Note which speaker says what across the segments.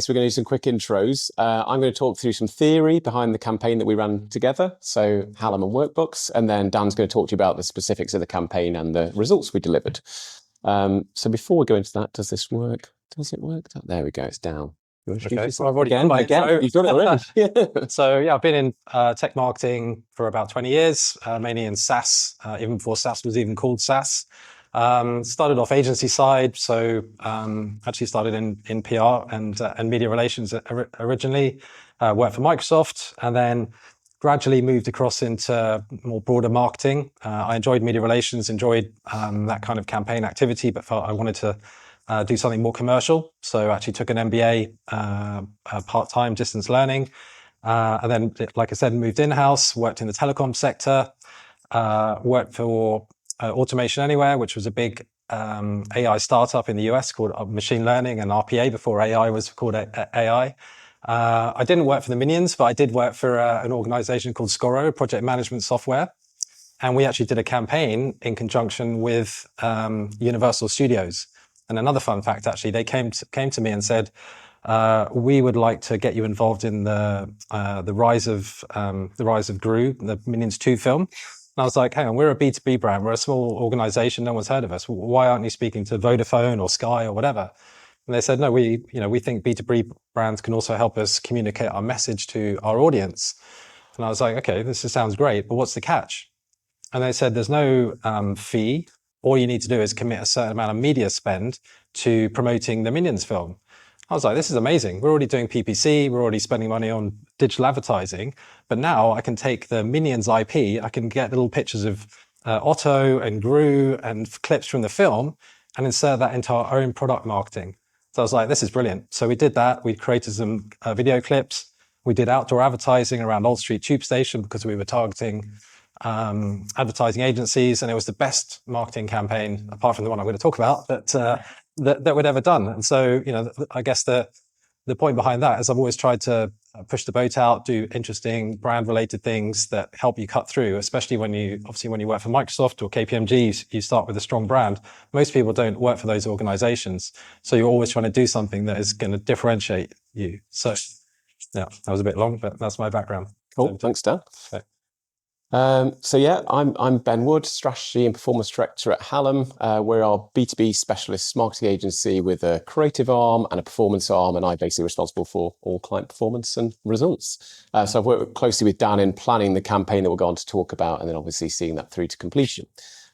Speaker 1: So we're going to do some quick intros. I'm going to talk through some theory behind the campaign that we ran together, so Hallam Workbooks, and then Dan's going to talk to you about the specifics of the campaign and the results we delivered. So before we go into that, does this work? Does it work? Oh, there we go, it's down.
Speaker 2: Okay, so I've already done my intro.
Speaker 1: You've done it already. Yeah.
Speaker 2: So yeah, I've been in tech marketing for about 20 years, mainly in SaaS, even before SaaS was even called SaaS. Started off agency side, so actually started in PR and media relations originally. Worked for Microsoft, and then gradually moved across into more broader marketing. I enjoyed media relations, enjoyed that kind of campaign activity, but felt I wanted to do something more commercial. So actually took an MBA, part-time distance learning. And then, like I said, moved in-house, worked in the telecom sector, worked for Automation Anywhere, which was a big AI startup in the US called machine learning and RPA before AI was called AI. I didn't work for the Minions, but I did work for an organization called Scoro, project management software. And we actually did a campaign in conjunction with Universal Studios. And another fun fact, actually, they came to me and said, we would like to get you involved in the rise of Gru, the Minions 2 film. And I was like, hang on, we're a B2B brand. We're a small organization. No one's heard of us. Why aren't you speaking to Vodafone or Sky or whatever? And they said, no, we think B2B brands can also help us communicate our message to our audience. And I was like, okay, this sounds great, but what's the catch? And they said, there's no fee. All you need to do is commit a certain amount of media spend to promoting the Minions film. I was like, this is amazing. We're already doing PPC. We're already spending money on digital advertising. But now I can take the Minions IP, I can get little pictures of Otto and Gru and clips from the film and insert that into our own product marketing. So I was like, this is brilliant. So we did that. We created some video clips. We did outdoor advertising around Old Street Tube Station because we were targeting advertising agencies, and it was the best marketing campaign, apart from the one I'm going to talk about, that we'd ever done. And so, I guess the point behind that is I've always tried to push the boat out, do interesting brand-related things that help you cut through, especially when you work for Microsoft or KPMG, you start with a strong brand. Most people don't work for those organizations, so you're always trying to do something that is going to differentiate you. So, yeah, that was a bit long, but that's my background.
Speaker 1: Cool, thanks, Dan.
Speaker 2: Okay.
Speaker 1: I'm Ben Wood, Strategy and Performance Director at Hallam. We're our B2B specialist marketing agency with a creative arm and a performance arm, and I'm basically responsible for all client performance and results. So I've worked closely with Dan in planning the campaign that we'll go on to talk about, and then obviously seeing that through to completion.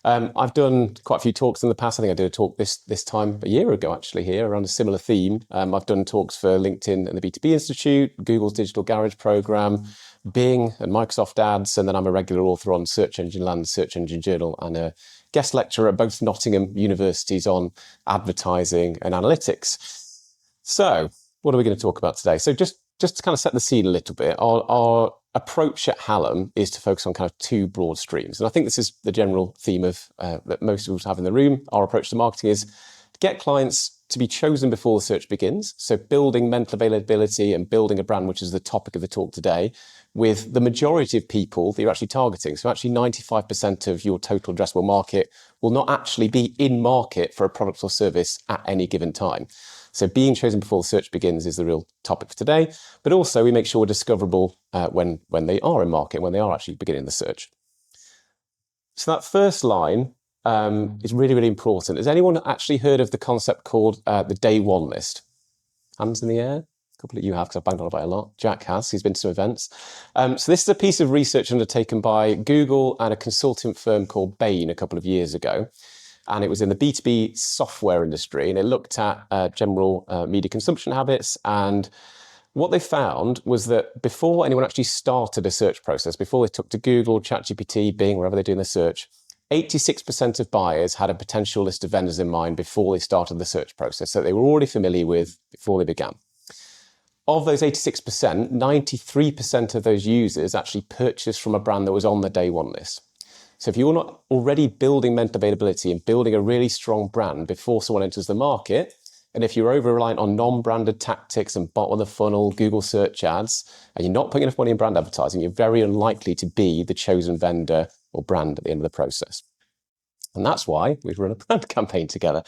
Speaker 1: I've done quite a few talks in the past. I think I did a talk this time a year ago, actually, here around a similar theme. I've done talks for LinkedIn and the B2B Institute, Google's Digital Garage program, Bing and Microsoft Ads, and then I'm a regular author on Search Engine Land, Search Engine Journal, and a guest lecturer at both Nottingham universities on advertising and analytics. So what are we going to talk about today? So just to kind of set the scene a little bit, our approach at Hallam is to focus on kind of two broad streams. And I think this is the general theme of that most of us have in the room. Our approach to marketing is to get clients to be chosen before the search begins. So building mental availability and building a brand, which is the topic of the talk today, with the majority of people that you're actually targeting. So actually 95% of your total addressable market will not actually be in market for a product or service at any given time. So being chosen before the search begins is the real topic for today, but also we make sure we're discoverable when they are in market, when they are actually beginning the search. So that first line is really, really important. Has anyone actually heard of the concept called the day one list? Hands in the air? A couple of you have, because I've banged on about it a lot. Jack has, he's been to some events. So this is a piece of research undertaken by Google and a consulting firm called Bain a couple of years ago. And it was in the B2B software industry, and it looked at general media consumption habits. And what they found was that before anyone actually started a search process, before they took to Google, ChatGPT, Bing, wherever they're doing their search, 86% of buyers had a potential list of vendors in mind before they started the search process that they were already familiar with before they began. Of those 86%, 93% of those users actually purchased from a brand that was on the day one list. So if you're not already building mental availability and building a really strong brand before someone enters the market, and if you're over-reliant on non-branded tactics and bottom of the funnel, Google search ads, and you're not putting enough money in brand advertising, you're very unlikely to be the chosen vendor or brand at the end of the process. And that's why we've run a brand campaign together.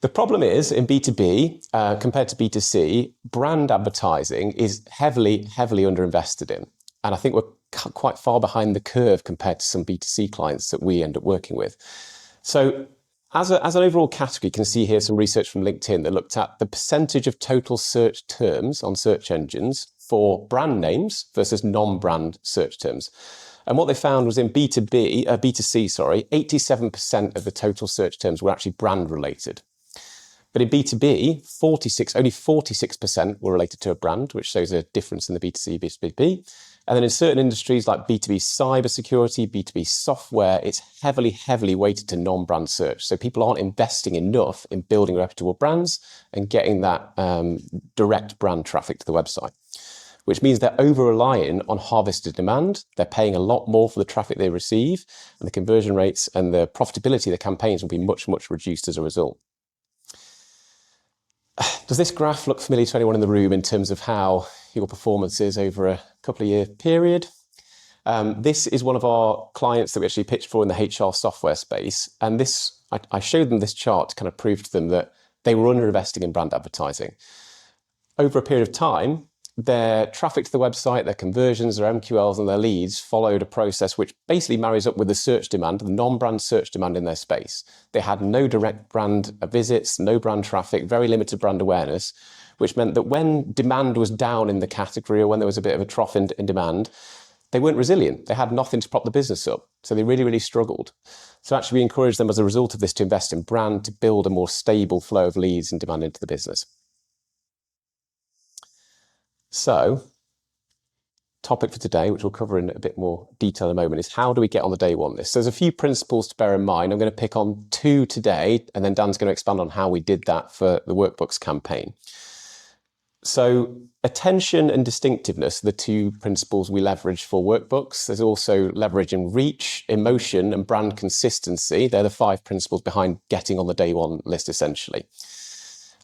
Speaker 1: The problem is in B2B, compared to B2C, brand advertising is heavily, heavily underinvested in. And I think we're quite far behind the curve compared to some B2C clients that we end up working with. So as an overall category, you can see here some research from LinkedIn that looked at the percentage of total search terms on search engines for brand names versus non-brand search terms. And what they found was in B2C, 87% of the total search terms were actually brand related. But in B2B, only 46% were related to a brand, which shows a difference in the B2C, B2B. And then in certain industries like B2B cybersecurity, B2B software, it's heavily, heavily weighted to non-brand search. So people aren't investing enough in building reputable brands and getting that direct brand traffic to the website, which means they're over-relying on harvested demand. They're paying a lot more for the traffic they receive, and the conversion rates and the profitability of the campaigns will be much, much reduced as a result. Does this graph look familiar to anyone in the room in terms of how your performance is over a couple of year period? This is one of our clients that we actually pitched for in the HR software space. And I showed them this chart to kind of prove to them that they were underinvesting in brand advertising. Over a period of time, their traffic to the website, their conversions, their MQLs and their leads followed a process which basically marries up with the search demand, the non-brand search demand in their space. They had no direct brand visits, no brand traffic, very limited brand awareness, which meant that when demand was down in the category or when there was a bit of a trough in demand, they weren't resilient. They had nothing to prop the business up. So they really, really struggled. So actually we encouraged them as a result of this to invest in brand to build a more stable flow of leads and demand into the business. So, topic for today, which we'll cover in a bit more detail in a moment, is how do we get on the day one list? So there's a few principles to bear in mind. I'm going to pick on two today, and then Dan's going to expand on how we did that for the Workbooks campaign. So attention and distinctiveness are the two principles we leverage for Workbooks. There's also leverage in reach, emotion, and brand consistency. They're the 5 principles behind getting on the day one list, essentially.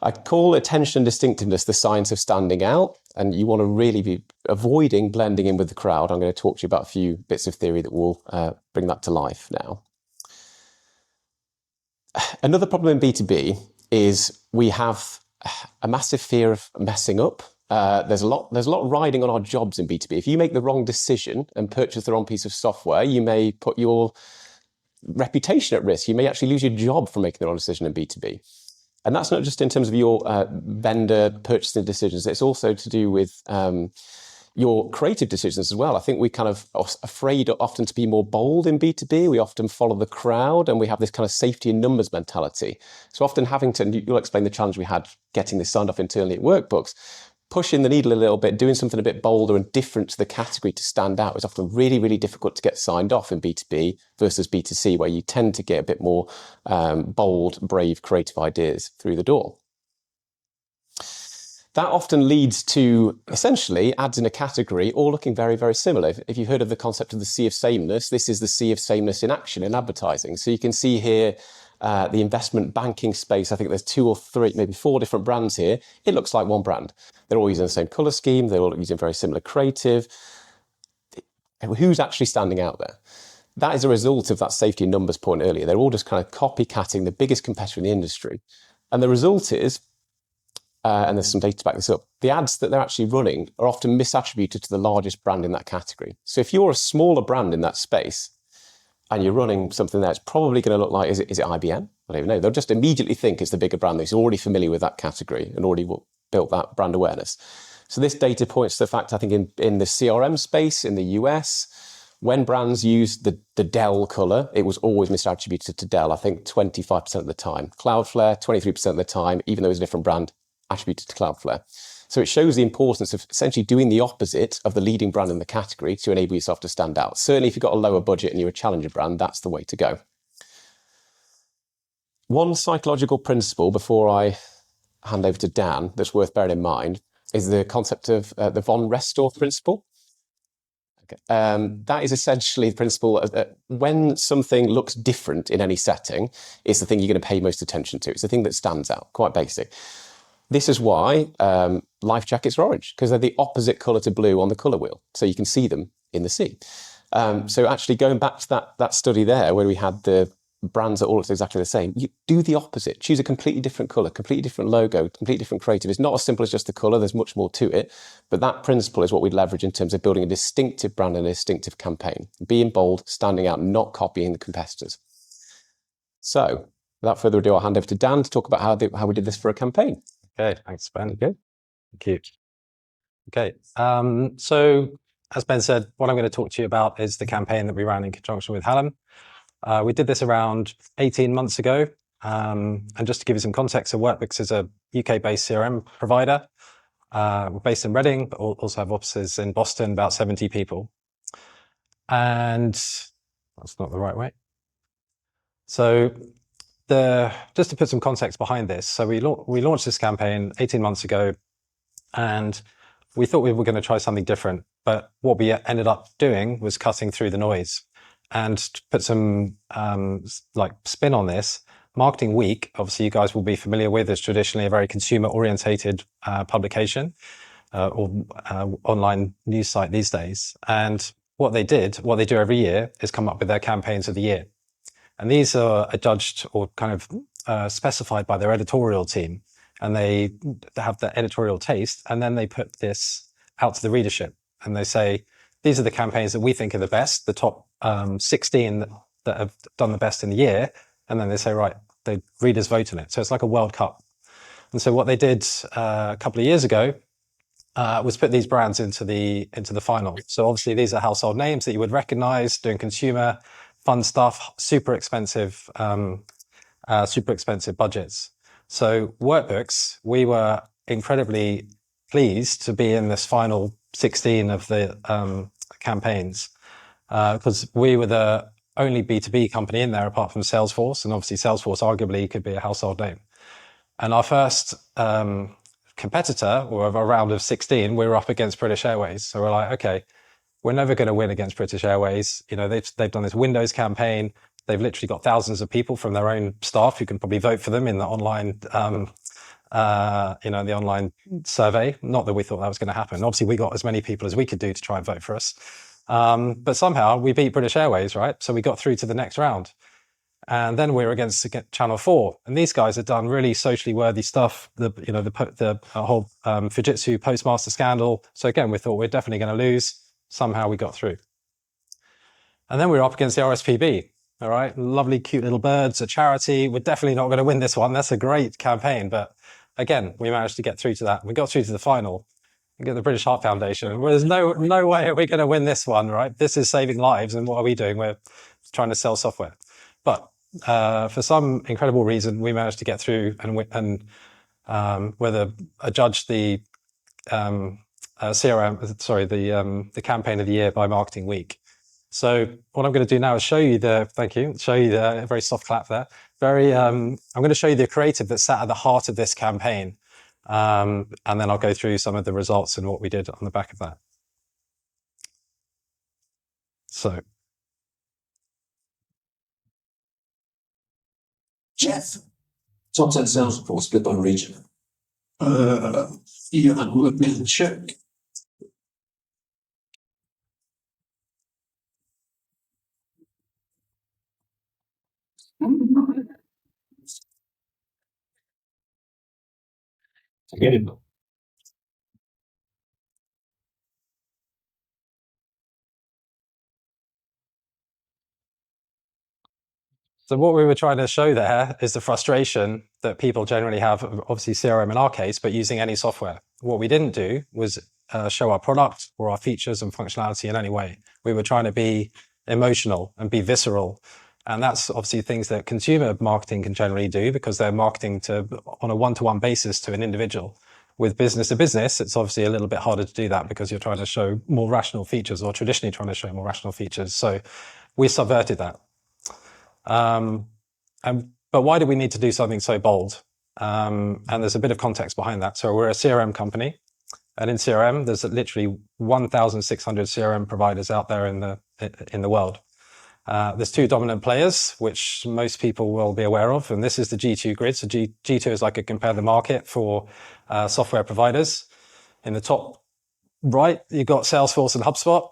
Speaker 1: I call attention and distinctiveness the science of standing out, and you want to really be avoiding blending in with the crowd. I'm going to talk to you about a few bits of theory that will bring that to life now. Another problem in B2B is we have a massive fear of messing up. There's a lot riding on our jobs in B2B. If you make the wrong decision and purchase the wrong piece of software, you may put your reputation at risk. You may actually lose your job for making the wrong decision in B2B. And that's not just in terms of your vendor purchasing decisions. It's also to do with your creative decisions as well. I think we kind of are afraid often to be more bold in B2B. We often follow the crowd and we have this kind of safety in numbers mentality. So often you'll explain the challenge we had getting this signed off internally at Workbooks, pushing the needle a little bit, doing something a bit bolder and different to the category to stand out is often really, really difficult to get signed off in B2B versus B2C, where you tend to get a bit more bold, brave, creative ideas through the door. That often leads to, essentially, ads in a category all looking very, very similar. If you've heard of the concept of the sea of sameness, this is the sea of sameness in action in advertising. So you can see here the investment banking space. I think there's 2 or 3, maybe 4 different brands here. It looks like one brand. They're all using the same color scheme. They're all using very similar creative. Who's actually standing out there? That is a result of that safety in numbers point earlier. They're all just kind of copycatting the biggest competitor in the industry. And the result is, and there's some data to back this up, the ads that they're actually running are often misattributed to the largest brand in that category. So if you're a smaller brand in that space, and you're running something that's probably going to look like, is it IBM? I don't even know. They'll just immediately think it's the bigger brand who's already familiar with that category and already built that brand awareness. So this data points to the fact, I think, in the CRM space in the US, when brands used the Dell color, it was always misattributed to Dell, I think 25% of the time. Cloudflare, 23% of the time, even though it was a different brand, attributed to Cloudflare. So it shows the importance of essentially doing the opposite of the leading brand in the category to enable yourself to stand out. Certainly if you've got a lower budget and you're a challenger brand, that's the way to go. One psychological principle before I hand over to Dan that's worth bearing in mind is the concept of the von Restorff principle. Okay. That is essentially the principle that when something looks different in any setting, it's the thing you're going to pay most attention to. It's the thing that stands out, quite basic. This is why life jackets are orange, because they're the opposite colour to blue on the colour wheel. So you can see them in the sea. So actually going back to that study there, where we had the brands that all look exactly the same. You do the opposite. Choose a completely different color, completely different logo, completely different creative. It's not as simple as just the color. There's much more to it. But that principle is what we'd leverage in terms of building a distinctive brand and a distinctive campaign. Being bold, standing out, not copying the competitors. So without further ado, I'll hand over to Dan to talk about how we did this for a campaign.
Speaker 2: Okay, thanks, Ben.
Speaker 1: Okay.
Speaker 2: Thank you. Okay, so as Ben said, what I'm going to talk to you about is the campaign that we ran in conjunction with Hallam. We did this around 18 months ago. And just to give you some context, so Workbooks is a UK-based CRM provider. We're based in Reading, but also have offices in Boston, about 70 people. And that's not the right way. So just to put some context behind this, so we launched this campaign 18 months ago, and we thought we were going to try something different. But what we ended up doing was cutting through the noise. And to put some like spin on this, Marketing Week, obviously you guys will be familiar with, is traditionally a very consumer-orientated publication or online news site these days. And what they do every year is come up with their campaigns of the year. And these are judged or kind of specified by their editorial team. And they have the editorial taste, and then they put this out to the readership. And they say, these are the campaigns that we think are the best, the top 16 that have done the best in the year. And then they say, right, the readers vote on it. So it's like a World Cup. And so what they did a couple of years ago was put these brands into the final. So obviously these are household names that you would recognize, doing consumer fun stuff, super expensive budgets. So Workbooks, we were incredibly pleased to be in this final 16 of the campaigns because we were the only B2B company in there apart from Salesforce, and obviously Salesforce arguably could be a household name. And our first competitor, or of a round of 16, we were up against British Airways. So we're like, okay, we're never going to win against British Airways. You know, they've done this Windows campaign. They've literally got thousands of people from their own staff who can probably vote for them in the online, the online survey. Not that we thought that was going to happen. Obviously, we got as many people as we could do to try and vote for us. But somehow we beat British Airways, right? So we got through to the next round. And then we were against Channel 4. And these guys had done really socially worthy stuff, the whole Fujitsu Postmaster scandal. So again, we thought we're definitely going to lose. Somehow we got through. And then we were up against the RSPB. All right, lovely, cute little birds, a charity. We're definitely not going to win this one. That's a great campaign. But again, we managed to get through to that. We got through to the final. We get the British Heart Foundation. Well, there's no way are we going to win this one, right? This is saving lives. And what are we doing? We're trying to sell software. But for some incredible reason, we managed to get through and whether adjudged the the campaign of the year by Marketing Week. So what I'm going to do now is show you the very soft clap there. I'm going to show you the creative that sat at the heart of this campaign. And then I'll go through some of the results and what we did on the back of that. So.
Speaker 3: Jeff, top 10 Salesforce split by region. Yeah, let me check. Get it.
Speaker 2: So what we were trying to show there is the frustration that people generally have, obviously CRM in our case, but using any software. What we didn't do was show our product or our features and functionality in any way. We were trying to be emotional and be visceral. And that's obviously things that consumer marketing can generally do because they're marketing on a one-to-one basis to an individual. With business to business, it's obviously a little bit harder to do that because you're trying to show more rational features or traditionally trying to show more rational features. So we subverted that. But why do we need to do something so bold? And there's a bit of context behind that. So we're a CRM company, and in CRM, there's literally 1,600 CRM providers out there in the world. There's two dominant players, which most people will be aware of, and this is the G2 grid. So G2 is like a compare the market for software providers. In the top right, you've got Salesforce and HubSpot.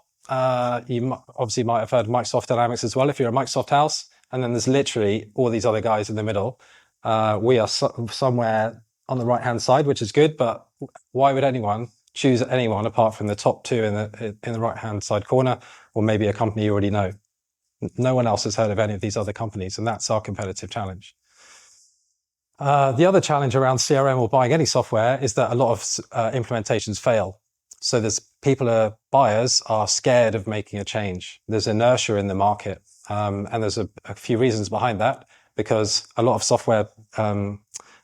Speaker 2: You obviously might have heard of Microsoft Dynamics as well if you're a Microsoft house. and then there's literally all these other guys in the middle. We are somewhere on the right-hand side, which is good, but why would anyone choose anyone apart from the top two in the right-hand side corner, or maybe a company you already know? No one else has heard of any of these other companies, and that's our competitive challenge. The other challenge around CRM or buying any software is that a lot of implementations fail. So buyers are scared of making a change. There's inertia in the market, and there's a few reasons behind that, because a lot of software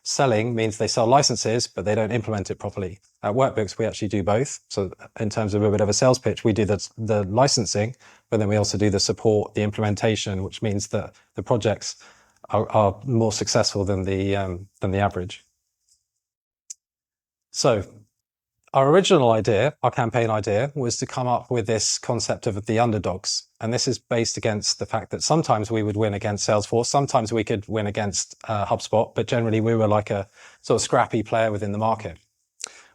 Speaker 2: selling means they sell licenses, but they don't implement it properly. At Workbooks, we actually do both. So in terms of a bit of a sales pitch, we do the licensing, but then we also do the support, the implementation, which means that the projects are more successful than the average. So our original idea, our campaign idea, was to come up with this concept of the underdogs. And this is based against the fact that sometimes we would win against Salesforce, sometimes we could win against HubSpot, but generally we were like a sort of scrappy player within the market.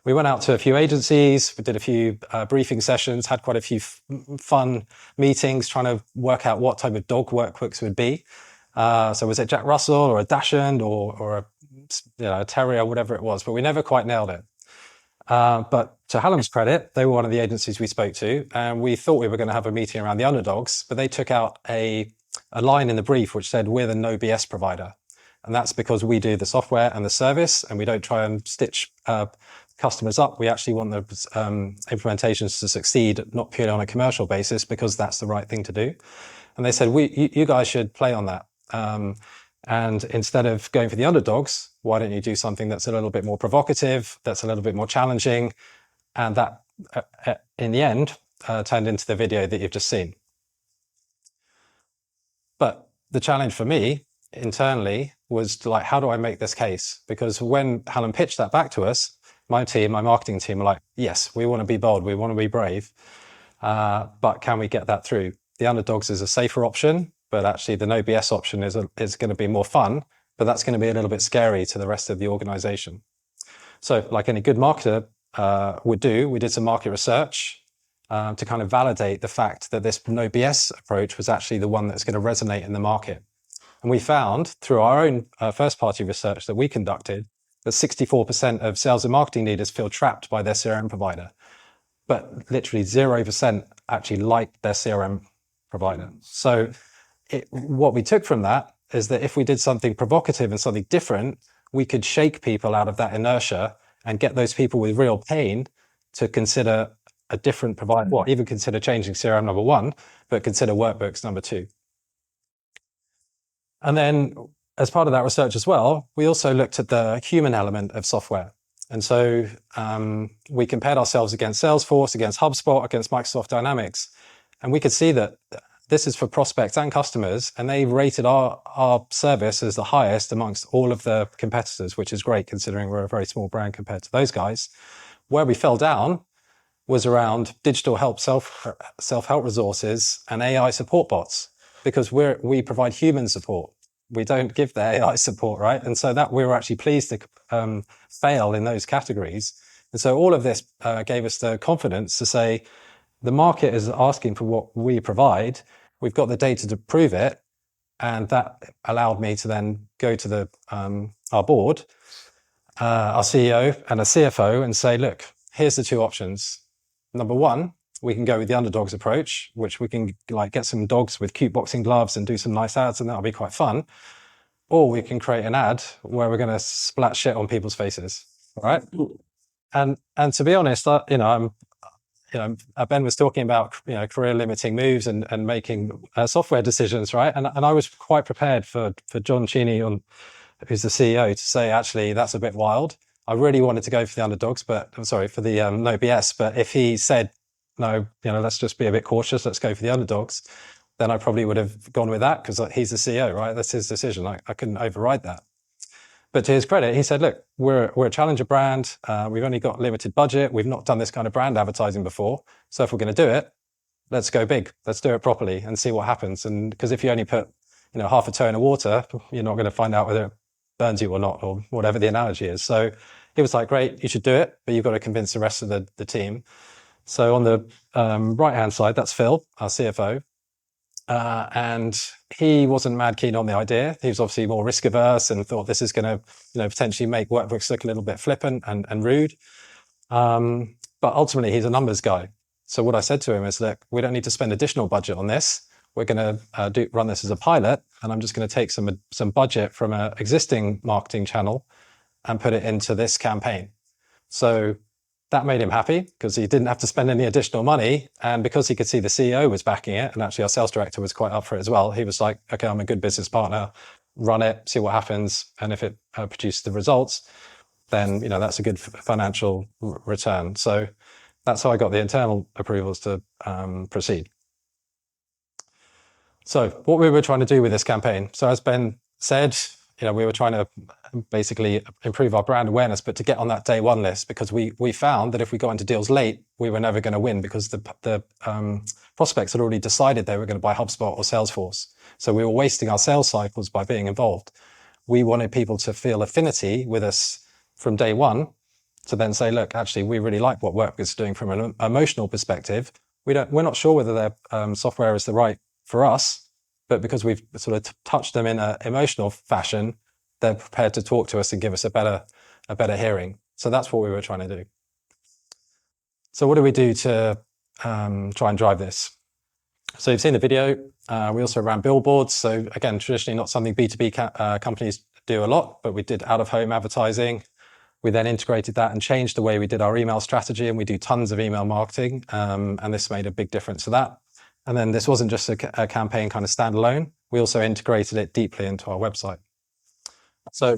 Speaker 2: We went out to a few agencies, we did a few briefing sessions, had quite a few fun meetings trying to work out what type of dog Workbooks would be. So was it Jack Russell or a Dachshund or a terrier, whatever it was, but we never quite nailed it. But to Hallam's credit, they were one of the agencies we spoke to, and we thought we were going to have a meeting around the underdogs, but they took out a line in the brief which said, we're the no BS provider. And that's because we do the software and the service, and we don't try and stitch customers up. We actually want the implementations to succeed, not purely on a commercial basis, because that's the right thing to do. And they said, you guys should play on that. And instead of going for the underdogs, why don't you do something that's a little bit more provocative, that's a little bit more challenging? And that, in the end, turned into the video that you've just seen. But the challenge for me internally was to, like, how do I make this case? Because when Hallam pitched that back to us, my marketing team were like, yes, we want to be bold, we want to be brave, but can we get that through? The underdogs is a safer option, but actually the no BS option is going to be more fun, but that's going to be a little bit scary to the rest of the organization. So like any good marketer would do, we did some market research to kind of validate the fact that this no BS approach was actually the one that's going to resonate in the market. And we found through our own first-party research that we conducted that 64% of sales and marketing leaders feel trapped by their CRM provider, but literally 0% actually like their CRM provider. So what we took from that is that if we did something provocative and something different, we could shake people out of that inertia and get those people with real pain to consider a different provider, well, even consider changing CRM number one, but consider Workbooks number two. And then as part of that research as well, we also looked at the human element of software. And so we compared ourselves against Salesforce, against HubSpot, against Microsoft Dynamics. And we could see that this is for prospects and customers, and they rated our service as the highest amongst all of the competitors, which is great considering we're a very small brand compared to those guys. Where we fell down was around digital help, self-help resources and AI support bots, because we provide human support. We don't give the AI support, right? And so that we were actually pleased to fail in those categories. And so all of this gave us the confidence to say, the market is asking for what we provide. We've got the data to prove it. And that allowed me to then go to our board, our CEO and a CFO, and say, look, here's the two options. Number one, we can go with the underdogs approach, which we can like get some dogs with cute boxing gloves and do some nice ads, and that'll be quite fun. Or we can create an ad where we're going to splat shit on people's faces, all right? And to be honest, Ben was talking about career limiting moves and making software decisions, right? And I was quite prepared for John Cheney, who's the CEO, to say actually that's a bit wild. I really wanted to go for the underdogs, but I'm sorry for the no BS. But if he said no, let's just be a bit cautious, let's go for the underdogs, then I probably would have gone with that because he's the CEO, right? That's his decision. I couldn't override that. But to his credit, he said, look, we're a challenger brand. We've only got limited budget. We've not done this kind of brand advertising before. So if we're going to do it, let's go big. Let's do it properly and see what happens. And because if you only put half a toe in the water, you're not going to find out whether it burns you or not, or whatever the analogy is. So he was like, great, you should do it, but you've got to convince the rest of the team. So on the right-hand side, that's Phil, our CFO. and he wasn't mad keen on the idea. He was obviously more risk averse and thought this is going to, potentially make Workbooks look a little bit flippant and rude. But ultimately, he's a numbers guy. So what I said to him is, look, we don't need to spend additional budget on this. We're going to run this as a pilot, and I'm just going to take some budget from an existing marketing channel and put it into this campaign. So that made him happy because he didn't have to spend any additional money. And because he could see the CEO was backing it, and actually our sales director was quite up for it as well, he was like, okay, I'm a good business partner, run it, see what happens. And if it produces the results, then, that's a good financial return. So that's how I got the internal approvals to proceed. So what we were trying to do with this campaign. So as Ben said, we were trying to basically improve our brand awareness, but to get on that day one list, because we found that if we got into deals late, we were never going to win because the prospects had already decided they were going to buy HubSpot or Salesforce. So we were wasting our sales cycles by being involved. We wanted people to feel affinity with us from day one to then say, look, actually, we really like what Workbooks is doing from an emotional perspective. We're not sure whether their software is the right for us, but because we've sort of touched them in an emotional fashion, they're prepared to talk to us and give us a better hearing. So that's what we were trying to do. So what do we do to try and drive this? So you've seen the video. We also ran billboards. So again, traditionally not something B2B companies do a lot, but we did out-of-home advertising. We then integrated that and changed the way we did our email strategy, and we do tons of email marketing. And this made a big difference to that. And then this wasn't just a campaign kind of standalone. We also integrated it deeply into our website. So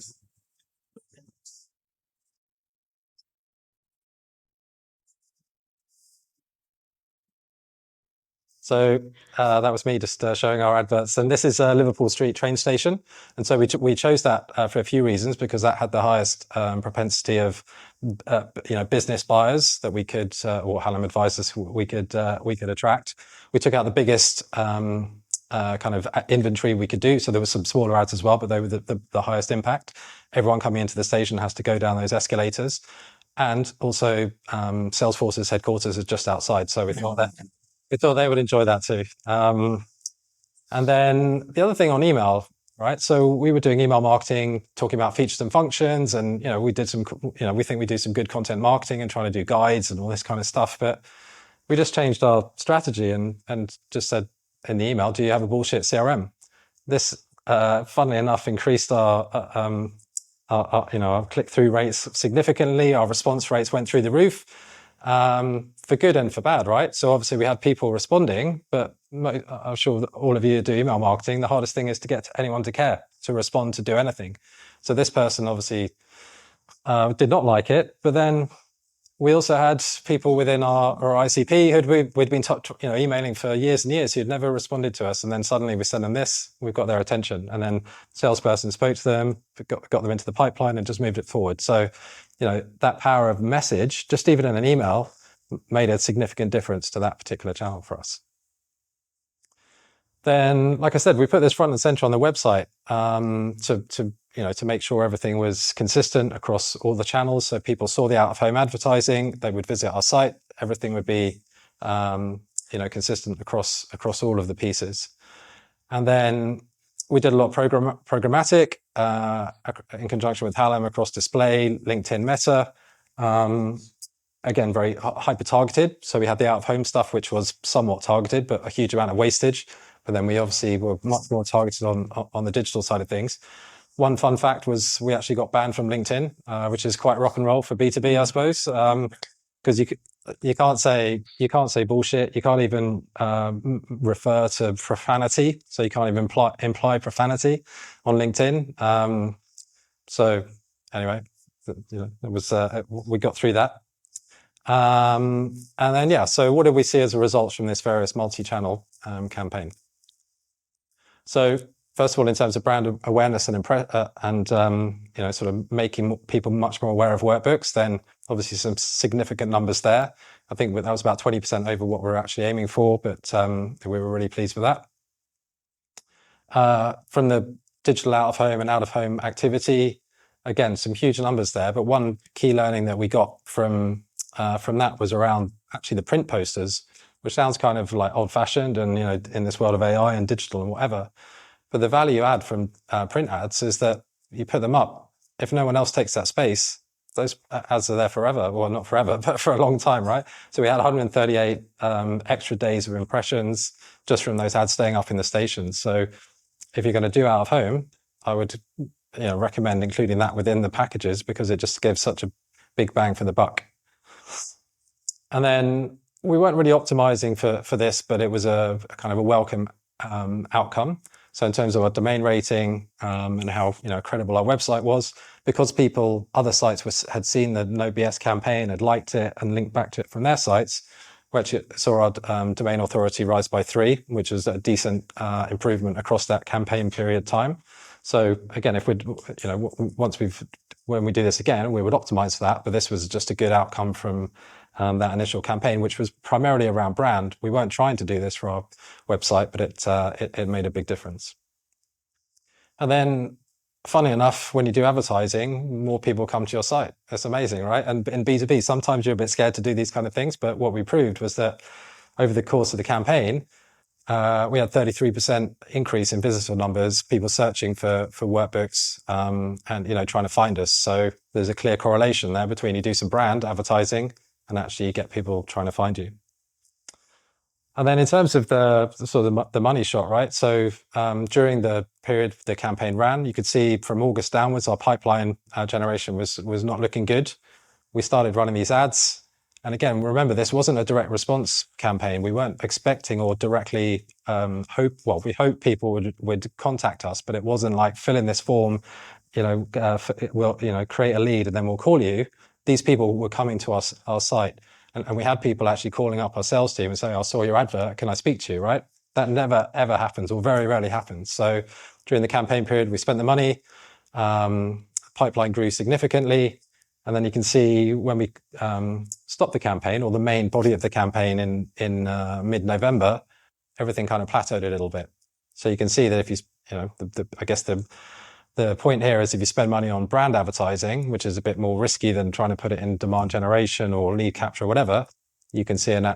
Speaker 2: that was me just showing our adverts. And this is Liverpool Street train station. And so we chose that for a few reasons, because that had the highest propensity of business buyers that we could, or Hallam advisors we could attract. We took out the biggest kind of inventory we could do. So there were some smaller ads as well, but they were the highest impact. Everyone coming into the station has to go down those escalators. And also Salesforce's headquarters is just outside. So we thought they would enjoy that too. And then the other thing on email, right? So we were doing email marketing, talking about features and functions, and we did some, we think we do some good content marketing and trying to do guides and all this kind of stuff. But we just changed our strategy and just said in the email, do you have a bullshit CRM? This, funnily enough, increased our click-through rates significantly. Our response rates went through the roof. For good and for bad, right? So obviously we had people responding, but I'm sure that all of you do email marketing. The hardest thing is to get anyone to care, to respond, to do anything. So this person obviously did not like it, but then we also had people within our ICP who'd been emailing for years and years who'd never responded to us, and then suddenly we send them this, we've got their attention, and then the salesperson spoke to them, got them into the pipeline, and just moved it forward. So that power of message, just even in an email, made a significant difference to that particular channel for us. Then, like I said, we put this front and center on the website to make sure everything was consistent across all the channels. So people saw the out-of-home advertising, they would visit our site, everything would be consistent across all of the pieces. And then we did a lot of programmatic in conjunction with Hallam across display, LinkedIn, Meta. Again, very hyper targeted. So we had the out-of-home stuff, which was somewhat targeted, but a huge amount of wastage. But then we obviously were much more targeted on the digital side of things. One fun fact was we actually got banned from LinkedIn, which is quite rock and roll for B2B, I suppose, because you can't say bullshit. You can't even refer to profanity, so you can't even imply profanity on LinkedIn. So anyway, it was we got through that. And then so what did we see as a result from this various multi-channel campaign? So first of all, in terms of brand awareness and sort of making people much more aware of Workbooks, then obviously some significant numbers there. I think that was about 20% over what we're actually aiming for, but we were really pleased with that. From the digital out-of-home and out-of-home activity, again, some huge numbers there. But one key learning that we got from that was around actually the print posters. which sounds kind of like old-fashioned and, you know, in this world of AI and digital and whatever. But the value you add from print ads is that you put them up. If no one else takes that space, those ads are there forever. Well, not forever, but for a long time, right? So we had 138 extra days of impressions just from those ads staying up in the stations. So if you're going to do out of home, I would, you know, recommend including that within the packages, because it just gives such a big bang for the buck. And then we weren't really optimizing for this, but it was a kind of a welcome outcome. So in terms of our domain rating and how, you know, credible our website was, because other sites had seen the No BS campaign, had liked it and linked back to it from their sites, we actually saw our domain authority rise by 3, which is a decent improvement across that campaign period time. So again, if we'd, you know, when we do this again, we would optimize for that, but this was just a good outcome from that initial campaign, which was primarily around brand. We weren't trying to do this for our website, but it made a big difference. And then, funny enough, when you do advertising, more people come to your site. It's amazing, right? And in B2B, sometimes you're a bit scared to do these kind of things, but what we proved was that over the course of the campaign, we had 33% increase in visitor numbers, people searching for workbooks and, you know, trying to find us. So there's a clear correlation there between you do some brand advertising and actually get people trying to find you. And then in terms of the sort of the money shot, right? So during the period the campaign ran, you could see from August downwards, our pipeline generation was not looking good. We started running these ads. And again, remember, this wasn't a direct response campaign. We weren't expecting or directly we hoped people would contact us, but it wasn't like fill in this form, you know, we'll, you know, create a lead and then we'll call you. These people were coming to our site. And we had people actually calling up our sales team and saying, I saw your advert, can I speak to you, right? That never, ever happens, or very rarely happens. So during the campaign period, we spent the money, pipeline grew significantly. And then you can see when we stopped the campaign, or the main body of the campaign in mid-November, everything kind of plateaued a little bit. So you can see that if you know, I guess the point here is if you spend money on brand advertising, which is a bit more risky than trying to put it in demand generation or lead capture or whatever, you can see an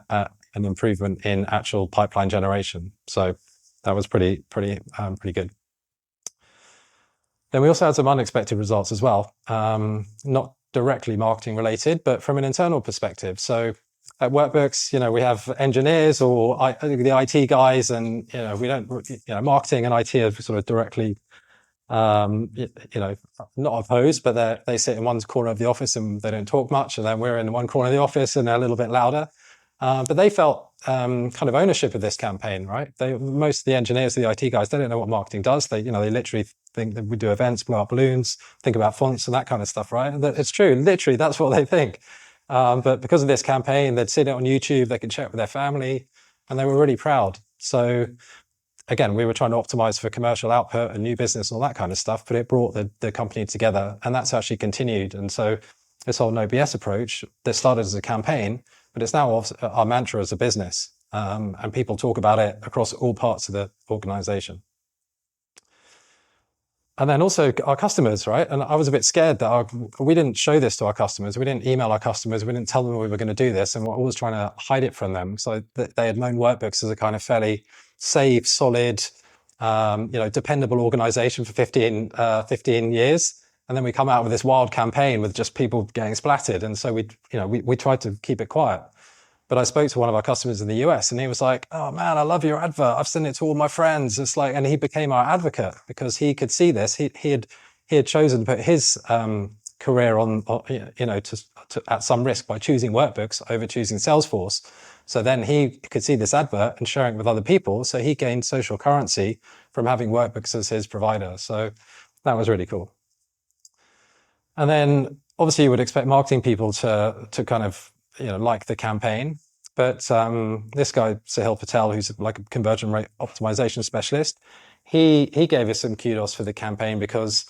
Speaker 2: improvement in actual pipeline generation. So that was pretty good. Then we also had some unexpected results as well, not directly marketing related, but from an internal perspective. So at Workbooks, you know, we have engineers or the IT guys, and, you know, we don't, you know, marketing and IT are sort of directly, you know, not opposed, but they sit in one corner of the office and they don't talk much, and then we're in one corner of the office and they're a little bit louder. But they felt kind of ownership of this campaign, right? Most of the engineers, the IT guys, they don't know what marketing does. They literally think that we do events, blow up balloons, think about fonts and that kind of stuff, right? It's true, literally, that's what they think. But because of this campaign, they'd see it on YouTube, they could share it with their family, and they were really proud. So again, we were trying to optimize for commercial output and new business and all that kind of stuff, but it brought the company together, and that's actually continued. And so this whole no BS approach that started as a campaign, but it's now our mantra as a business, and people talk about it across all parts of the organization. And then also our customers, right? And I was a bit scared that we didn't show this to our customers. We didn't email our customers. We didn't tell them we were going to do this, and we're always trying to hide it from them. So they had known Workbooks as a kind of fairly safe, solid, dependable organization for 15 years. And then we come out with this wild campaign with just people getting splattered. And so we tried to keep it quiet. But I spoke to one of our customers in the US, and he was like, "Oh man, I love your advert. I've sent it to all my friends." It's like, and he became our advocate because he could see this. He had chosen to put his career on, at some risk by choosing Workbooks over choosing Salesforce. So then he could see this advert and sharing it with other people. So he gained social currency from having Workbooks as his provider. So that was really cool. And then obviously you would expect marketing people to kind of, like the campaign. But this guy, Sahil Patel, who's like a conversion rate optimization specialist, he gave us some kudos for the campaign because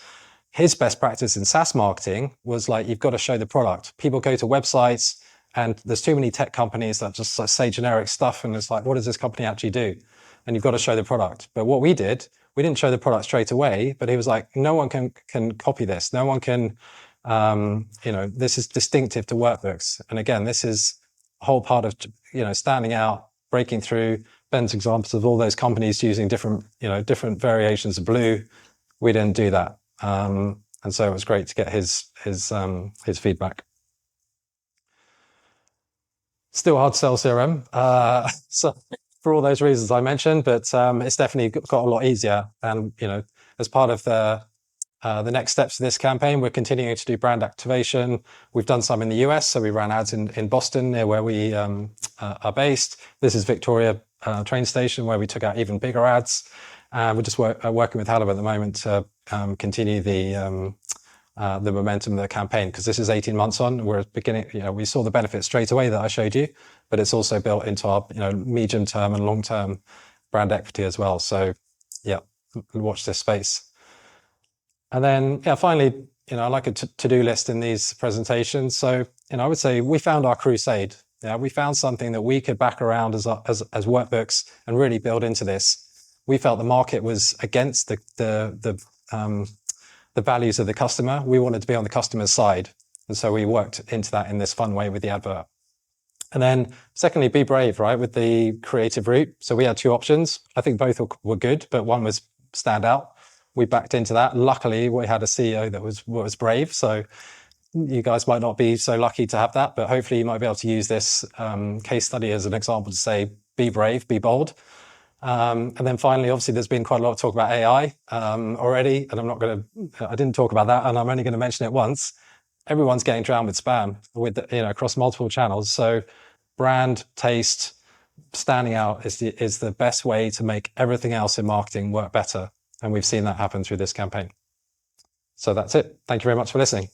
Speaker 2: his best practice in SaaS marketing was like, you've got to show the product. People go to websites and there's too many tech companies that just say generic stuff. And it's like, what does this company actually do? And you've got to show the product. But what we did, we didn't show the product straight away, but he was like, no one can copy this. No one can, this is distinctive to Workbooks. And again, this is a whole part of, standing out, breaking through. Ben's examples of all those companies using different variations of blue. We didn't do that. And so it was great to get his feedback. Still hard to sell CRM. So for all those reasons I mentioned, but it's definitely got a lot easier. And, as part of the next steps of this campaign, we're continuing to do brand activation. We've done some in the US. So we ran ads in Boston, near where we are based. This is Victoria train station, where we took out even bigger ads. We're just working with Hallam at the moment to continue the momentum of the campaign, because this is 18 months on. We're beginning, we saw the benefits straight away that I showed you, but it's also built into our, medium term and long term brand equity as well. So yeah, watch this space. And then, finally, I like a to-do list in these presentations. So, I would say we found our crusade. We found something that we could back around as Workbooks and really build into this. We felt the market was against the values of the customer. We wanted to be on the customer's side. And so we worked into that in this fun way with the advert. And then secondly, be brave, right, with the creative route. So we had two options. I think both were good, but one was stand out. We backed into that. Luckily, we had a CEO that was brave. So you guys might not be so lucky to have that, but hopefully you might be able to use this case study as an example to say, be brave, be bold. And then finally, obviously, there's been quite a lot of talk about AI already, and I didn't talk about that, and I'm only going to mention it once. Everyone's getting drowned with spam across multiple channels. So brand, taste, standing out is the best way to make everything else in marketing work better. And we've seen that happen through this campaign. So that's it. Thank you very much for listening.